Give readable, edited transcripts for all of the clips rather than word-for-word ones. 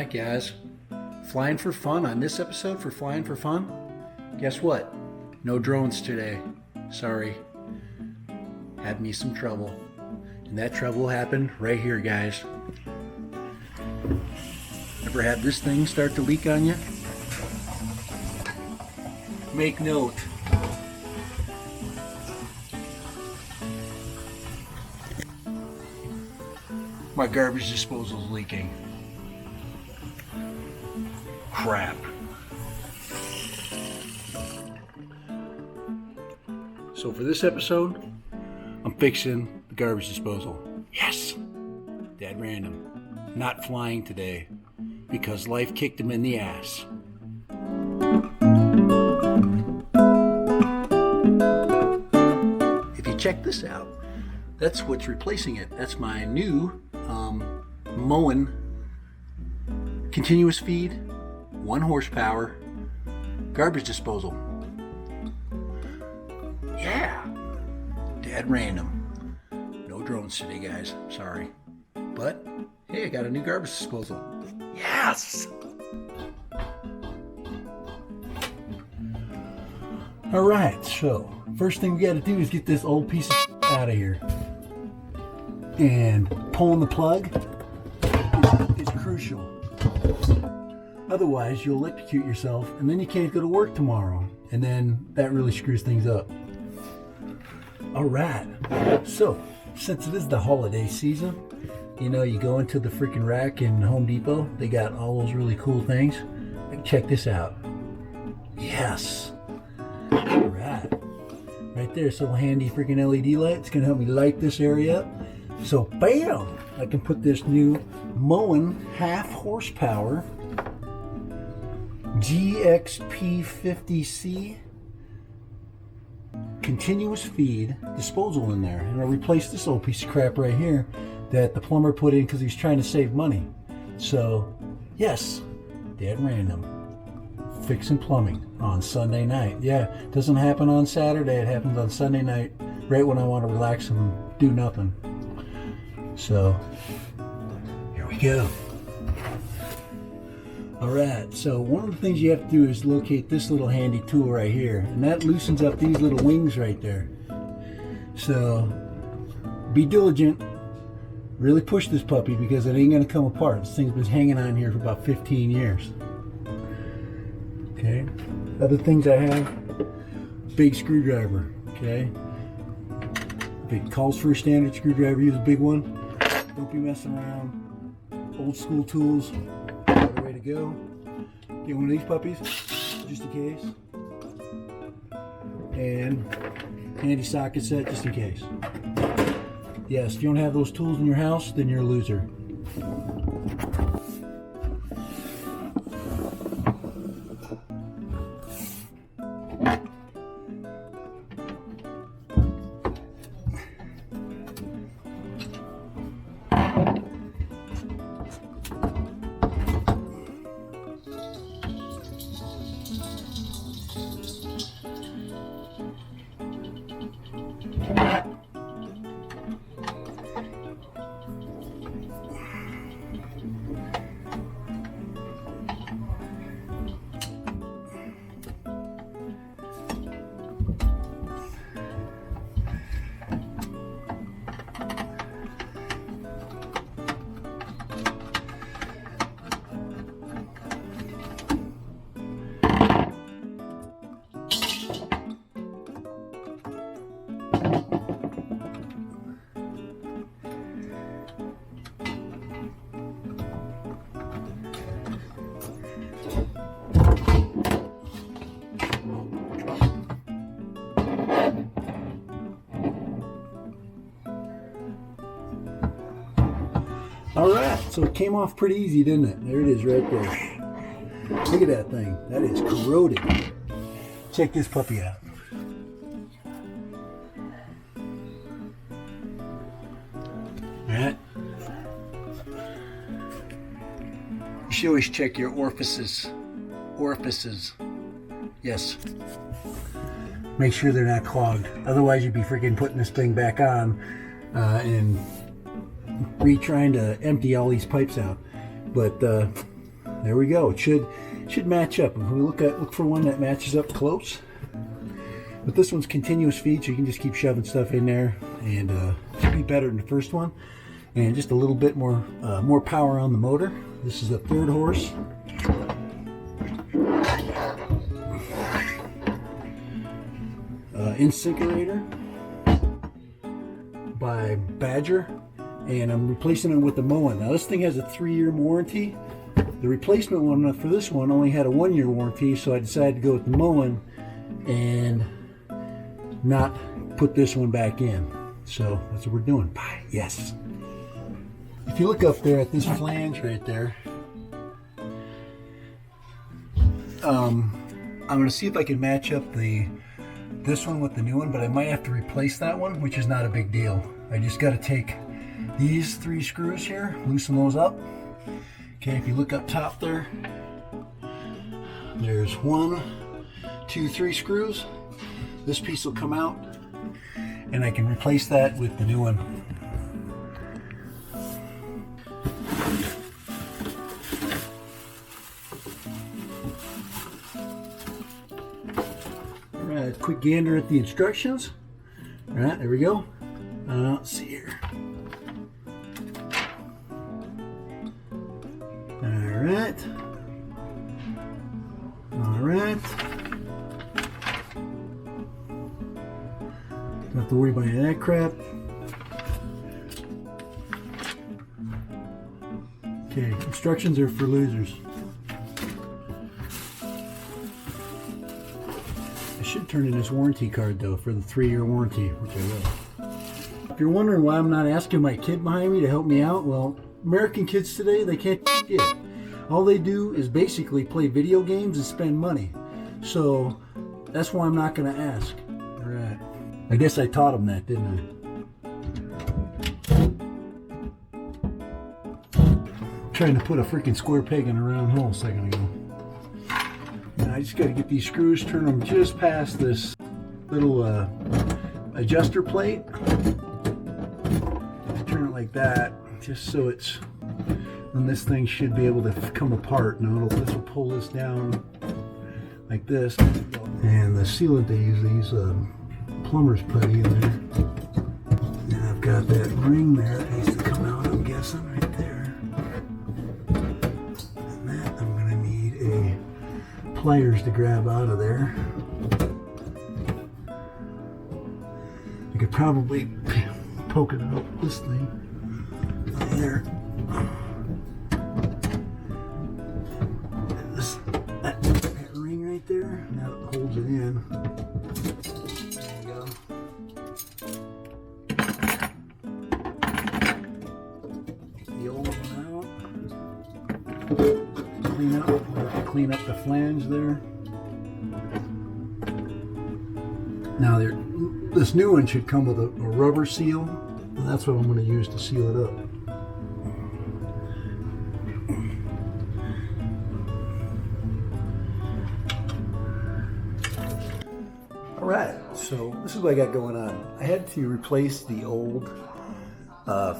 back, guys. Flying for fun on this episode for Flying for Fun. Guess what? No drones today. Sorry. Had me some trouble. And that trouble happened right here, guys. Ever had this thing start to leak on you? Make note. My garbage disposal is leaking. Crap. So for this episode, I'm fixing the garbage disposal. Yes! Dead random. Not flying today because life kicked him in the ass. If you check this out, that's what's replacing it. That's my new Moen continuous feed, 1 horsepower garbage disposal. Yeah, dead random. No drones today, guys. Sorry. But hey, I got a new garbage disposal. Yes! Alright, so first thing we got to do is get this old piece of out of here. And pulling the plug is crucial. Otherwise, you'll electrocute yourself and then you can't go to work tomorrow. And then that really screws things up. Alright, so since it is the holiday season, you know, you go into the freaking rack in Home Depot, they got all those really cool things. Check this out. Yes. Alright. Right there, this little handy freaking LED light. It's going to help me light this area up. So, bam! I can put this new Moen half horsepower GXP50C continuous feed disposal in there. And I'll replace this old piece of crap right here that the plumber put in because he's trying to save money. So, yes, dead random. Fixing plumbing on Sunday night. Yeah, it doesn't happen on Saturday. It happens on Sunday night, right when I want to relax and do nothing. So, here we go. Alright, so one of the things you have to do is locate this little handy tool right here. And that loosens up these little wings right there. So, be diligent. Really push this puppy because it ain't going to come apart. This thing's been hanging on here for about 15 years. Okay. Other things I have, big screwdriver. Okay. If it calls for a standard screwdriver, use a big one. Don't be messing around. Old school tools are the way to go. Get one of these puppies, just in case. And handy socket set, just in case. Yes, if you don't have those tools in your house, then you're a loser. Alright, so it came off pretty easy, didn't it? There it is right there. Look at that thing. That is corroded. Check this puppy out. Alright. You should always check your orifices. Orifices. Yes. Make sure they're not clogged. Otherwise you'd be freaking putting this thing back on and trying to empty all these pipes out. But there we go. It should match up. If we look for one that matches up close. But this one's continuous feed, so you can just keep shoving stuff in there, and it should be better than the first one. And just a little bit more power on the motor. This is a 3rd horse. Incinerator by Badger, and I'm replacing it with the Moen. Now this thing has a 3-year warranty. The replacement one for this one only had a 1-year warranty, so I decided to go with the Moen and not put this one back in. So that's what we're doing. Bye. Yes. If you look up there at this flange right there, I'm going to see if I can match up this one with the new one, but I might have to replace that one, which is not a big deal. I just got to take these 3 screws here, loosen those up. Okay, if you look up top there, there's 1, 2, 3 screws. This piece will come out, and I can replace that with the new one. Alright, quick gander at the instructions. Alright, there we go. Let's see here. Alright. Alright. Don't have to worry about any of that crap. Okay, instructions are for losers. I should turn in this warranty card though for the 3-year warranty, which I will. If you're wondering why I'm not asking my kid behind me to help me out, well, American kids today, they can't do shit. All they do is basically play video games and spend money. So that's why I'm not going to ask. All right. I guess I taught them that, didn't I? Trying to put a freaking square peg in a round hole a second ago. And I just got to get these screws, turn them just past this little adjuster plate. Turn it like that, just so it's, and this thing should be able to come apart. Now this will pull this down like this. And the sealant they use plumber's putty in there. And I've got that ring there that needs to come out, I'm guessing, right there. And that I'm going to need a pliers to grab out of there. I could probably poke it out this thing there. That ring right there, now it holds it in. There you go. Take the old one out. Clean up the flange there. Now this new one should come with a rubber seal, and that's what I'm going to use to seal it up. Alright, so this is what I got going on. I had to replace the old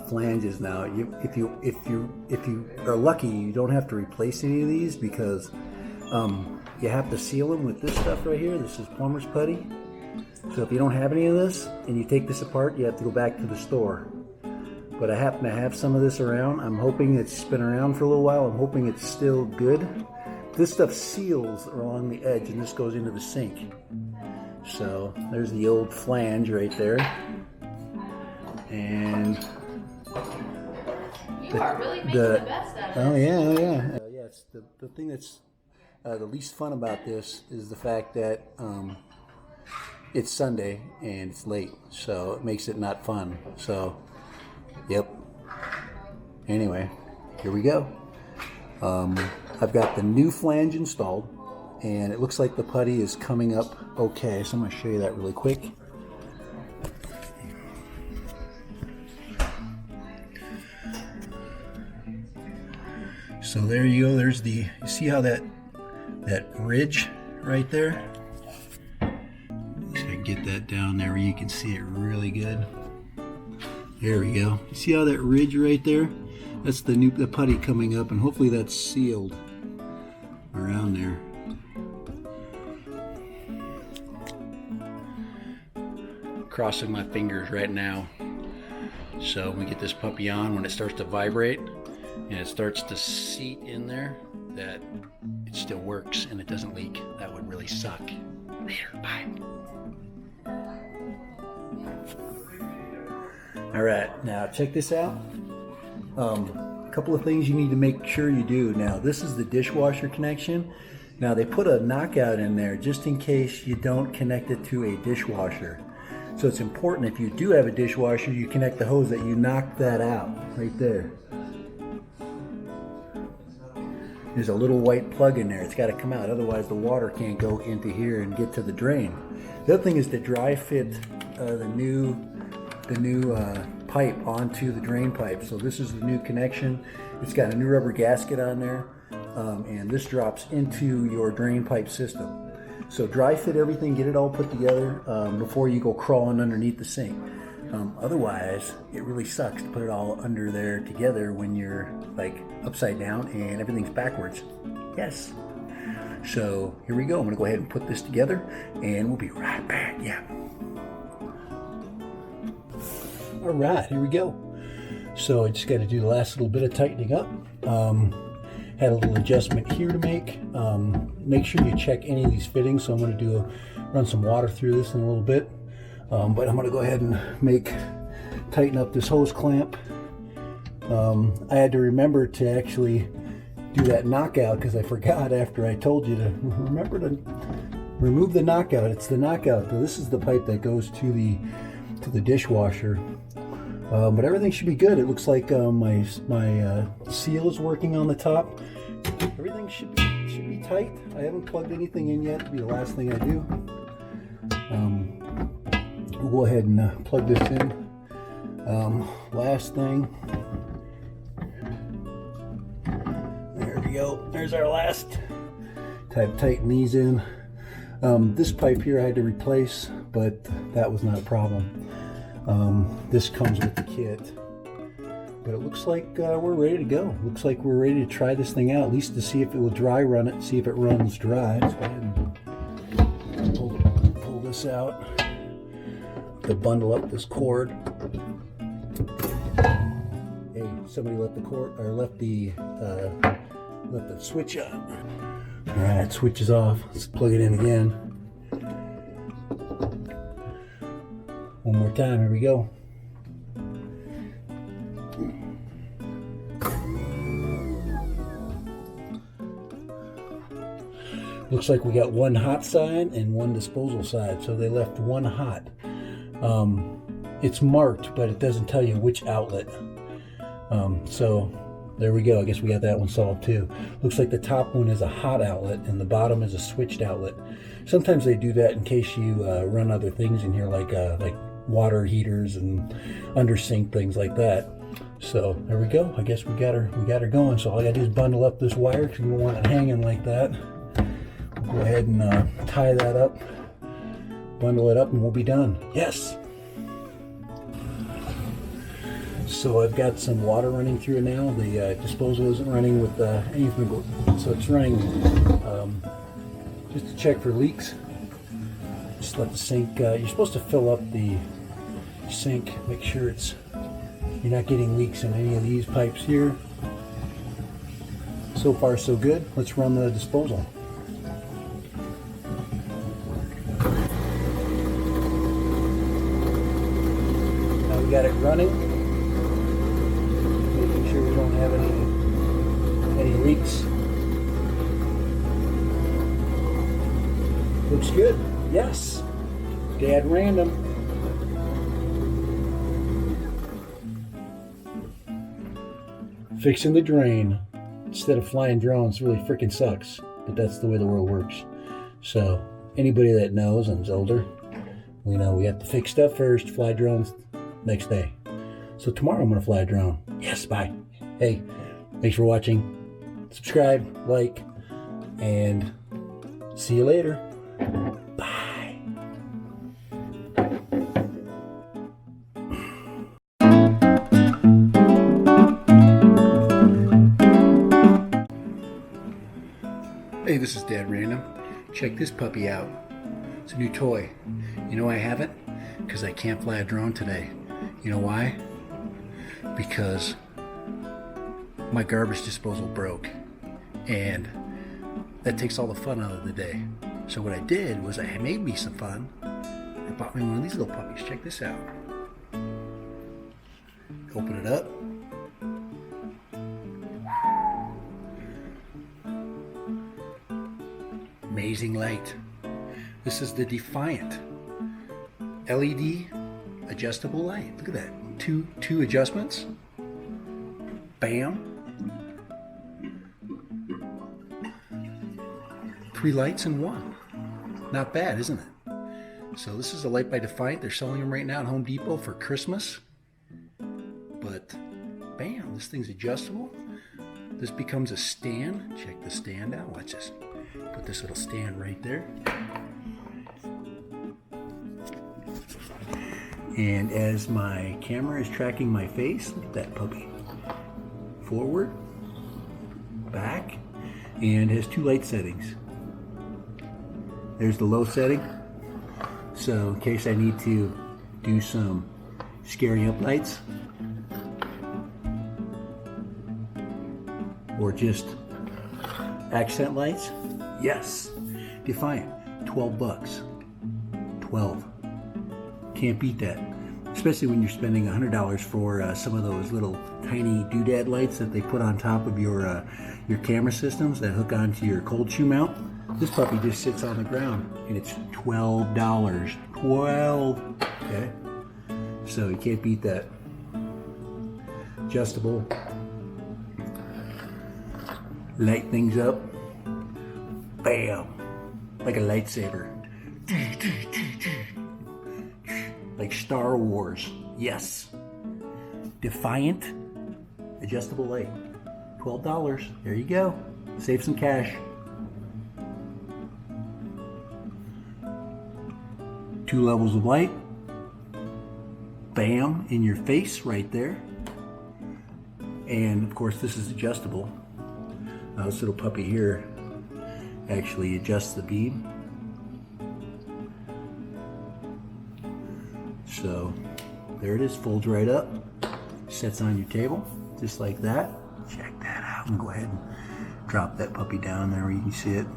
flanges now. If you are lucky, you don't have to replace any of these because you have to seal them with this stuff right here. This is plumber's putty. So if you don't have any of this and you take this apart, you have to go back to the store. But I happen to have some of this around. I'm hoping it's been around for a little while. I'm hoping it's still good. This stuff seals along the edge and this goes into the sink. So there's the old flange right there. And you are really making the best out of oh yeah. Yeah, it's the thing that's the least fun about this is the fact that it's Sunday and it's late, so it makes it not fun. So, yep. Anyway, here we go. I've got the new flange installed, and it looks like the putty is coming up okay. So I'm going to show you that really quick. So there you go. There's you see how that ridge right there? Get that down there where you can see it really good. There we go. You see how that ridge right there? That's the putty coming up, and hopefully that's sealed. around there. Crossing my fingers right now. So we get this puppy on, when it starts to vibrate and it starts to seat in there, that it still works and it doesn't leak. That would really suck. Later, bye. All right, now check this out. A couple of things you need to make sure you do. Now, this is the dishwasher connection. Now, they put a knockout in there just in case you don't connect it to a dishwasher. So it's important, if you do have a dishwasher, you connect the hose, that you knock that out right there. There's a little white plug in there. It's got to come out, otherwise the water can't go into here and get to the drain. The other thing is to dry fit the new pipe onto the drain pipe. So this is the new connection. It's got a new rubber gasket on there, and this drops into your drain pipe system. So dry fit everything, get it all put together before you go crawling underneath the sink. Otherwise, it really sucks to put it all under there together when you're like upside down and everything's backwards. Yes. So here we go. I'm gonna go ahead and put this together and we'll be right back. Yeah. All right, here we go. So I just got to do the last little bit of tightening up. Had a little adjustment here to make. Make sure you check any of these fittings. So I'm going to run some water through this in a little bit. But I'm going to go ahead and tighten up this hose clamp. I had to remember to actually do that knockout because I forgot after I told you to remember to remove the knockout. It's the knockout. So this is the pipe that goes to the dishwasher. But everything should be good. It looks like my seal is working on the top. Everything should be tight. I haven't plugged anything in yet. It'll be the last thing I do. We'll go ahead and plug this in. Last thing. There we go. There's our last. Tighten these in. This pipe here I had to replace, but that was not a problem. This comes with the kit, but it looks like we're ready to go. Looks like we're ready to try this thing out, at least to see if it will dry run it, see if it runs dry. Let's go ahead and pull this out to bundle up this cord. Hey, somebody left the cord, or left the switch on. All right, switch is off. Let's plug it in again. One more time, here we go. Looks like we got one hot side and one disposal side, so they left one hot. It's marked, but it doesn't tell you which outlet. So there we go. I guess we got that one solved too. Looks like the top one is a hot outlet and the bottom is a switched outlet. Sometimes they do that in case you run other things in here, like water heaters and under sink things like that. So there we go. I guess we got her going. So all I gotta do is bundle up this wire because we don't want it hanging like that. We'll go ahead and tie that up, bundle it up, and we'll be done. Yes. So I've got some water running through it now. The disposal isn't running with anything, so it's running just to check for leaks. Just let the sink. You're supposed to fill up the sink. Make sure you're not getting leaks in any of these pipes here. So far, so good. Let's run the disposal. Now we got it running. Making sure we don't have any leaks. Looks good. Yes. Dad random. Fixing the drain instead of flying drones really freaking sucks, but that's the way the world works. So anybody that knows and is older, we know we have to fix stuff first, fly drones next day. So tomorrow I'm gonna fly a drone. Yes, bye. Hey, thanks for watching. Subscribe, like, and see you later. Hey, this is Dad Random. Check this puppy out. It's a new toy. You know why I have it? Because I can't fly a drone today. You know why? Because my garbage disposal broke. And that takes all the fun out of the day. So what I did was I made me some fun. I bought me one of these little puppies. Check this out. Open it up. Amazing light. This is the Defiant LED adjustable light. Look at that. Two adjustments. Bam. 3 lights in one. Not bad, isn't it? So this is a light by Defiant. They're selling them right now at Home Depot for Christmas. But bam, this thing's adjustable. This becomes a stand. Check the stand out. Watch this. Put this little stand right there. And as my camera is tracking my face, look at that puppy. Forward, back, and has 2 light settings. There's the low setting. So in case I need to do some scaring up lights, or just accent lights, yes. Defiant, 12 bucks. 12. Can't beat that. Especially when you're spending $100 for some of those little tiny doodad lights that they put on top of your camera systems that hook onto your cold shoe mount. This puppy just sits on the ground and it's $12. 12. Okay? So you can't beat that. Adjustable. Light things up. Bam. Like a lightsaber. Like Star Wars. Yes. Defiant adjustable light. $12. There you go. Save some cash. 2 levels of light. Bam, in your face right there. And of course this is adjustable. This little puppy here actually adjusts the beam. So there it is, folds right up, sets on your table, just like that. Check that out. I'm gonna go ahead and drop that puppy down there where you can see it.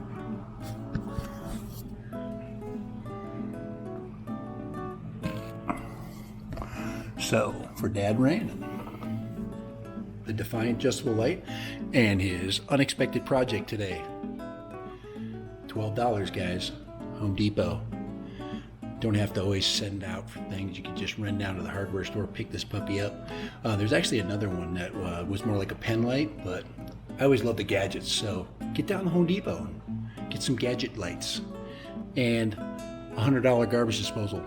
So for Dad Random, the Defiant adjustable light and his unexpected project today. $12, guys. Home Depot. Don't have to always send out for things. You can just run down to the hardware store, pick this puppy up. There's actually another one that was more like a pen light, but I always love the gadgets. So get down to Home Depot and get some gadget lights and $100 garbage disposal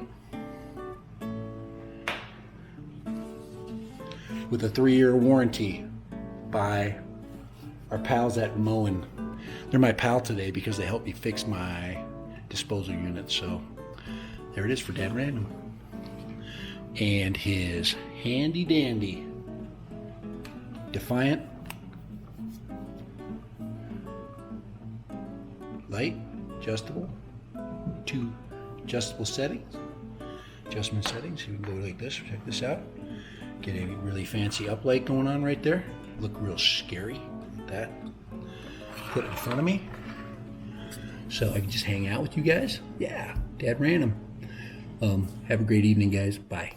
with a 3-year warranty by our pals at Moen. They're my pal today because they helped me fix my disposal unit. So there it is for Dad Random. And his handy dandy Defiant light, adjustable, 2 adjustable settings, adjustment settings. You can go like this, check this out. Get a really fancy uplight going on right there. Look real scary like that. Put it in front of me so I can just hang out with you guys. Yeah, Dad Random. Have a great evening, guys. Bye.